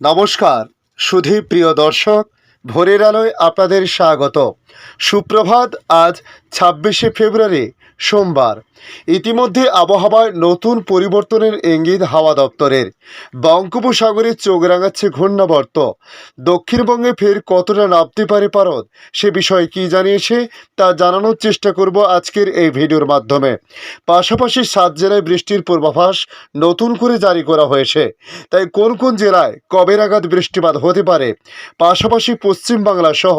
নমস্কার সুধী প্রিয় দর্শক, ভোরের আলোয় আপনাদের স্বাগত। সুপ্রভাত। আজ ২৬শে ফেব্রুয়ারি সোমবার। ইতিমধ্যে আবহাওয়ায় নতুন পরিবর্তনের ইঙ্গিত হাওয়া দপ্তরের। বঙ্গোপসাগরে চোখ রাঙাচ্ছে ঘূর্ণাবর্ত। দক্ষিণবঙ্গে ফের কতটা নামতে পারে পারদ, সে বিষয়ে কী জানিয়েছে তা জানানোর চেষ্টা করব আজকের এই ভিডিওর মাধ্যমে। পাশাপাশি ৭ জেলায় বৃষ্টির পূর্বাভাস নতুন করে জারি করা হয়েছে। তাই কোন কোন জেলায় কবে নাগাদ বৃষ্টিপাত হতে পারে, পাশাপাশি পশ্চিমবাংলা সহ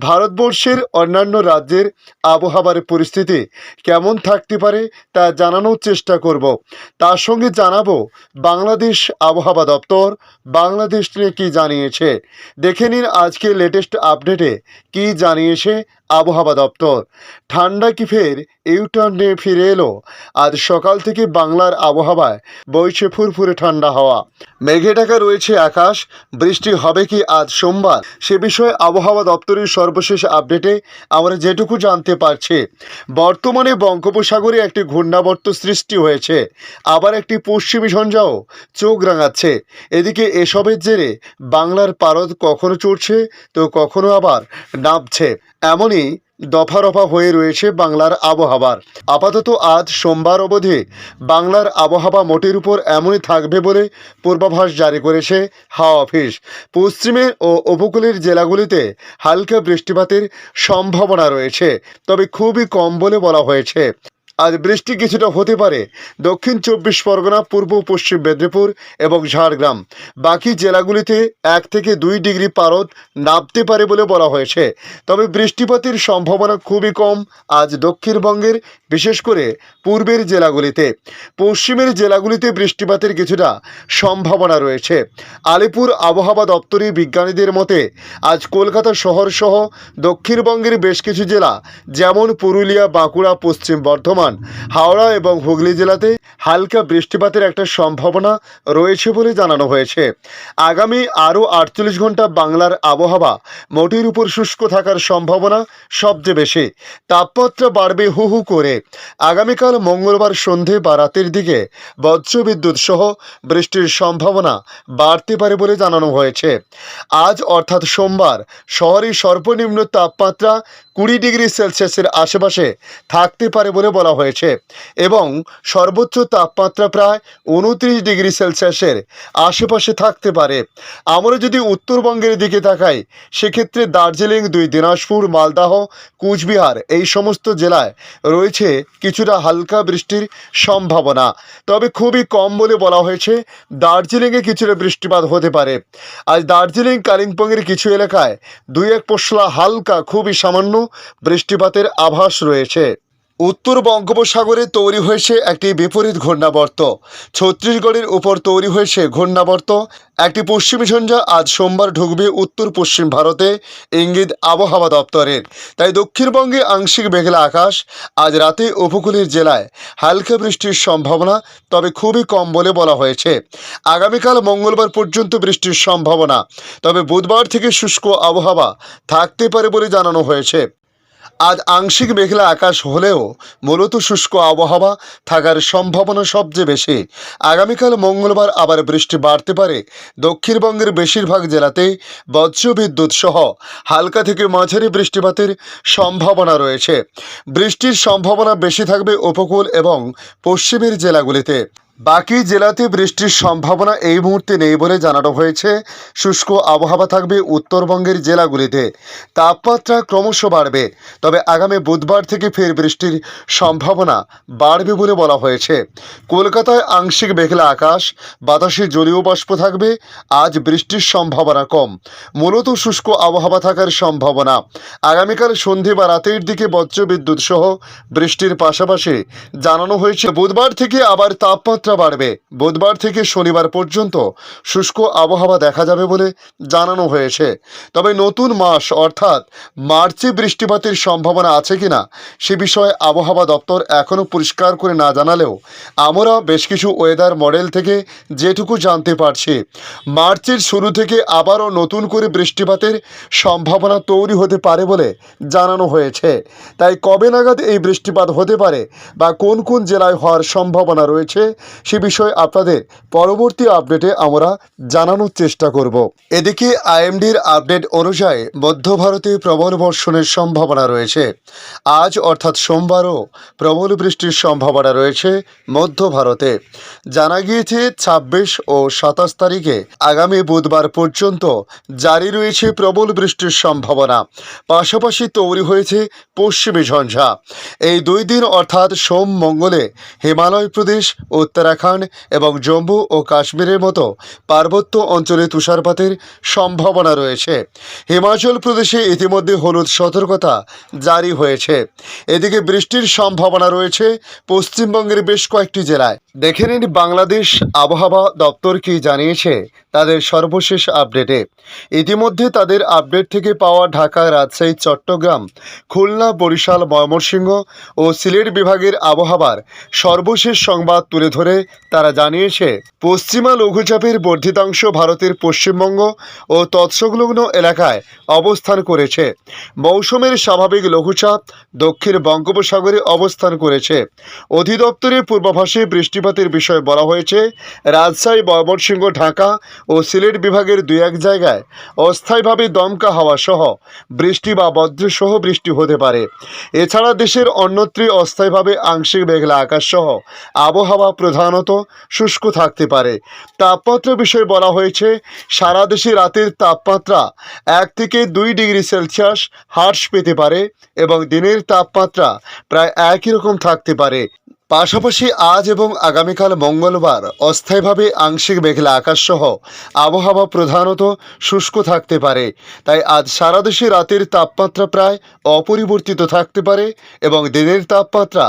ভারতবর্ষের অন্যান্য রাজ্যের আবহাওয়ার পরিস্থিতি কেমন থাকতে পারে তা জানানোর চেষ্টা করব। তার সঙ্গে জানাবো বাংলাদেশ আবহাওয়া দপ্তর বাংলাদেশ নিয়ে কী জানিয়েছে। দেখে নিন আজকে লেটেস্ট আপডেটে কী জানিয়েছে আবহাওয়া দপ্তর। ঠান্ডা কি ফের ইউটার্ন নিয়ে ফিরে এলো? আজ সকাল থেকে বাংলার আবহাওয়ায় বইছে ফুরফুরে ঠান্ডা হাওয়া। মেঘে ঢাকা রয়েছে আকাশ। বৃষ্টি হবে কি আজ সোমবার, সে বিষয়ে আবহাওয়া দপ্তরের সর্বশেষ আপডেটে আমরা যেটুকু জানতে পারছি, বর্তমানে বঙ্গোপসাগরে একটি ঘূর্ণাবর্ত সৃষ্টি হয়েছে, আবার একটি পশ্চিমী ঝঞ্ঝাও চোখ রাঙাচ্ছে। এদিকে এসবের জেরে বাংলার পারদ কখনো চড়ছে তো কখনো আবার নামছে, এমনই দফা রফা হয়ে রয়েছে বাংলার আবহাওয়ার। আপাতত আজ সোমবার অবধি বাংলার আবহাওয়া মোটের উপর এমনই থাকবে বলে পূর্বাভাস জারি করেছে হাওয়া অফিস। পশ্চিমে ও উপকূলের জেলাগুলিতে হালকা বৃষ্টিপাতের সম্ভাবনা রয়েছে, তবে খুবই কম বলে বলা হয়েছে। আজ বৃষ্টি কিছুটা হতে পারে দক্ষিণ ২৪ পরগনা, পূর্ব পশ্চিম মেদিনীপুর এবং ঝাড়গ্রাম। বাকি জেলাগুলিতে ১ থেকে ২ ডিগ্রি পারদ নামতে পারে বলে বলা হয়েছে, তবে বৃষ্টিপাতের সম্ভাবনা খুবই কম আজ দক্ষিণবঙ্গের, বিশেষ করে পূর্বের জেলাগুলিতে। পশ্চিমের জেলাগুলিতে বৃষ্টিপাতের কিছুটা সম্ভাবনা রয়েছে। আলিপুর আবহাওয়া দপ্তরের বিজ্ঞানীদের মতে আজ কলকাতা শহর সহ দক্ষিণবঙ্গের বেশ কিছু জেলা যেমন পুরুলিয়া, বাঁকুড়া, পশ্চিম বর্ধমান, হাওড়া এবং হুগলি জেলাতে হালকা বৃষ্টিপাতের একটা সম্ভাবনা রয়েছে বলে জানানো হয়েছে। আগামী আরও ৪৮ ঘন্টা বাংলার আবহাওয়া মোটের উপর শুষ্ক থাকার সম্ভাবনা সবচেয়ে বেশি। তাপমাত্রা বাড়বে হু হু করে। আগামীকাল মঙ্গলবার সন্ধে বা রাতের দিকে বজ্রবিদ্যুৎ সহ বৃষ্টির সম্ভাবনা বাড়তে পারে বলে জানানো হয়েছে। আজ অর্থাৎ সোমবার শহরের সর্বনিম্ন তাপমাত্রা ২০ ডিগ্রি সেলসিয়াসের আশেপাশে থাকতে পারে বলে বলা হয়েছে এবং সর্বোচ্চ তাপমাত্রা প্রায় ২৯ ডিগ্রি সেলসিয়াসের আশেপাশে থাকতে পারে। আমরা যদি উত্তরবঙ্গের দিকে তাকাই, সেক্ষেত্রে দার্জিলিং, ২ দিনাজপুর, মালদাহ, কুচবিহার এই সমস্ত জেলায় রয়েছে কিছুটা হালকা বৃষ্টির সম্ভাবনা, তবে খুবই কম বলে বলা হয়েছে। দার্জিলিংয়ে কিছুটা বৃষ্টিপাত হতে পারে। আজ দার্জিলিং, কালিম্পংয়ের কিছু এলাকায় ২-১ পশলা হালকা খুবই সামান্য বৃষ্টিপাতের আভাস রয়েছে। উত্তর বঙ্গোপসাগরে তৈরি হয়েছে একটি বিপরীত ঘূর্ণাবর্ত। ছত্তিশগড়ের উপর তৈরি হয়েছে ঘূর্ণাবর্ত। একটি পশ্চিমী ঝঞ্ঝা আজ সোমবার ঢুকবে উত্তর পশ্চিম ভারতে, ইঙ্গিত আবহাওয়া দপ্তরের। তাই দক্ষিণবঙ্গে আংশিক মেঘলা আকাশ। আজ রাতে উপকূলের জেলায় হালকা বৃষ্টির সম্ভাবনা, তবে খুবই কম বলে বলা হয়েছে। আগামীকাল মঙ্গলবার পর্যন্ত বৃষ্টির সম্ভাবনা, তবে বুধবার থেকে শুষ্ক আবহাওয়া থাকতে পারে বলে জানানো হয়েছে। আজ আংশিক মেঘলা আকাশ হলেও মূলত শুষ্ক আবহাওয়া থাকার সম্ভাবনা সবচেয়ে বেশি। আগামীকাল মঙ্গলবার আবার বৃষ্টি বাড়তে পারে দক্ষিণবঙ্গের বেশিরভাগ জেলাতেই। বজ্রবিদ্যুৎ সহ হালকা থেকে মাঝারি বৃষ্টিপাতের সম্ভাবনা রয়েছে। বৃষ্টির সম্ভাবনা বেশি থাকবে উপকূল এবং পশ্চিমের জেলাগুলিতে। বাকি জেলাতে বৃষ্টির সম্ভাবনা এই মুহূর্তে নেই বলে জানানো হয়েছে। শুষ্ক আবহাওয়া থাকবে উত্তরবঙ্গের জেলাগুলিতে। তাপমাত্রা ক্রমশ বাড়বে, তবে আগামী বুধবার থেকে ফের বৃষ্টির সম্ভাবনা বাড়বে বলে বলা হয়েছে। কলকাতায় আংশিক মেঘলা আকাশ, বাতাসে জলীয় বাষ্প থাকবে। আজ বৃষ্টির সম্ভাবনা কম, মূলত শুষ্ক আবহাওয়া থাকার সম্ভাবনা। আগামীকাল সন্ধে বা রাতের দিকে বজ্রবিদ্যুৎ সহ বৃষ্টির পাশাপাশি জানানো হয়েছে বুধবার থেকে আবার তাপমাত্রা বাড়বে। বুধবার থেকে শনিবার পর্যন্ত শুষ্ক আবহাওয়া দেখা যাবে বলে জানানো হয়েছে। তবে নতুন মাস অর্থাৎ মার্চে বৃষ্টিপাতের সম্ভাবনা আছে কিনা সে বিষয়ে আবহাওয়া দপ্তর এখনও পরিষ্কার করে না জানালেও আমরা বেশ কিছু ওয়েদার মডেল থেকে যেটুকু জানতে পারছি, মার্চের শুরু থেকে আবারও নতুন করে বৃষ্টিপাতের সম্ভাবনা তৈরি হতে পারে বলে জানানো হয়েছে। তাই কবে নাগাদ এই বৃষ্টিপাত হতে পারে বা কোন কোন জেলায় হওয়ার সম্ভাবনা রয়েছে সে বিষয়ে আপনাদের পরবর্তী আপডেটে আমরা জানানোর চেষ্টা করব। এদিকে আইএমডির আপডেট অনুযায়ী মধ্য ভারতে প্রবল বর্ষণের সম্ভাবনা রয়েছে। আজ অর্থাৎ সোমবারও প্রবল বৃষ্টির সম্ভাবনা রয়েছে মধ্য ভারতে। জানা গিয়েছে ২৬ ও ২৭ তারিখে আগামী বুধবার পর্যন্ত জারি রয়েছে প্রবল বৃষ্টির সম্ভাবনা। পাশাপাশি তৈরি হয়েছে পশ্চিমী ঝঞ্ঝা। এই ২ দিন অর্থাৎ সোম মঙ্গলে হিমালয় প্রদেশ, উত্তরাখণ্ড এবং জম্মু ও কাশ্মীরের মতো পার্বত্য অঞ্চলে তুষারপাতের সম্ভাবনা রয়েছে। হিমাচল প্রদেশে ইতিমধ্যে হলুদ সতর্কতা জারি হয়েছে। এদিকে বৃষ্টির সম্ভাবনা রয়েছে পশ্চিমবঙ্গের বেশ কয়েকটি জেলায়। দেখে নিন বাংলাদেশ আবহাওয়া দপ্তর কি জানিয়েছে তাদের সর্বশেষ আপডেটে। ইতিমধ্যে তাদের আপডেট থেকে পাওয়া ঢাকা, রাজশাহী, চট্টগ্রাম, খুলনা, বরিশাল, ময়মনসিংহ ও সিলেট বিভাগের আবহাওয়ার সর্বশেষ সংবাদ তুলে ধরে তারা জানিয়েছে, পশ্চিমা লঘুচাপের বর্ধিতাংশ ভারতের পশ্চিমবঙ্গ ও তৎসংলগ্ন এলাকায় অবস্থান করেছে। মৌসুমের স্বাভাবিক লঘুচাপ দক্ষিণ বঙ্গোপসাগরে অবস্থান করেছে। অধিদপ্তরের পূর্বাভাসে বৃষ্টিপাতের বিষয়ে বলা হয়েছে, রাজশাহী, ময়মনসিংহ, ঢাকা ও সিলেট বিভাগের ২-১ জায়গায় অস্থায়ীভাবে দমকা হাওয়া সহ বৃষ্টি বা বজ্রসহ বৃষ্টি হতে পারে। এছাড়া দেশের অন্যত্র অস্থায়ীভাবে আংশিক মেঘলা আকাশ সহ আবহাওয়া প্রধানত শুষ্ক থাকতে পারে। তাপমাত্রা বিষয়ে বলা হয়েছে, সারা দেশে রাতের তাপমাত্রা ১ থেকে ২ ডিগ্রি সেলসিয়াস হ্রাস পেতে পারে এবং দিনের তাপমাত্রা প্রায় একই রকম থাকতে পারে। পাশাপাশি আজ এবং আগামীকাল মঙ্গলবার অস্থায়ীভাবে আংশিক মেঘলা আকাশ সহ আবহাওয়া প্রধানত শুষ্ক থাকতে পারে। তাই আজ সারা দেশে রাতের তাপমাত্রা প্রায় অপরিবর্তিত থাকতে পারে এবং দিনের তাপমাত্রা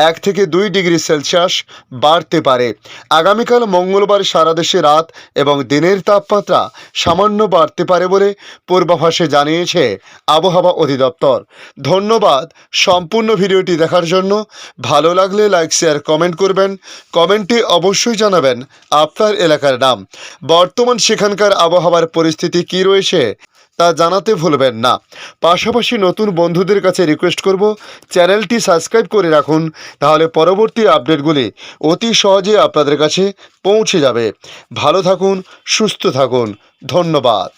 ১ থেকে ২ ডিগ্রি সেলসিয়াস বাড়তে পারে। আগামীকাল মঙ্গলবার সারা দেশে রাত এবং দিনের তাপমাত্রা সামান্য বাড়তে পারে বলে পূর্বাভাসে জানিয়েছে আবহাওয়া অধিদপ্তর। ধন্যবাদ সম্পূর্ণ ভিডিওটি দেখার জন্য। ভালো লাগলে লাইক, শেয়ার, কমেন্ট করবেন। কমেন্টে অবশ্যই জানাবেন আপনার এলাকার নাম। বর্তমান সেখানকার আবহাওয়ার পরিস্থিতি কী রয়েছে তা জানাতে ভুলবেন না। পাশাপাশি নতুন বন্ধুদের কাছে রিকোয়েস্ট করব, চ্যানেলটি সাবস্ক্রাইব করে রাখুন, তাহলে পরবর্তী আপডেটগুলি অতি সহজে আপনাদের কাছে পৌঁছে যাবে। ভালো থাকুন, সুস্থ থাকুন। ধন্যবাদ।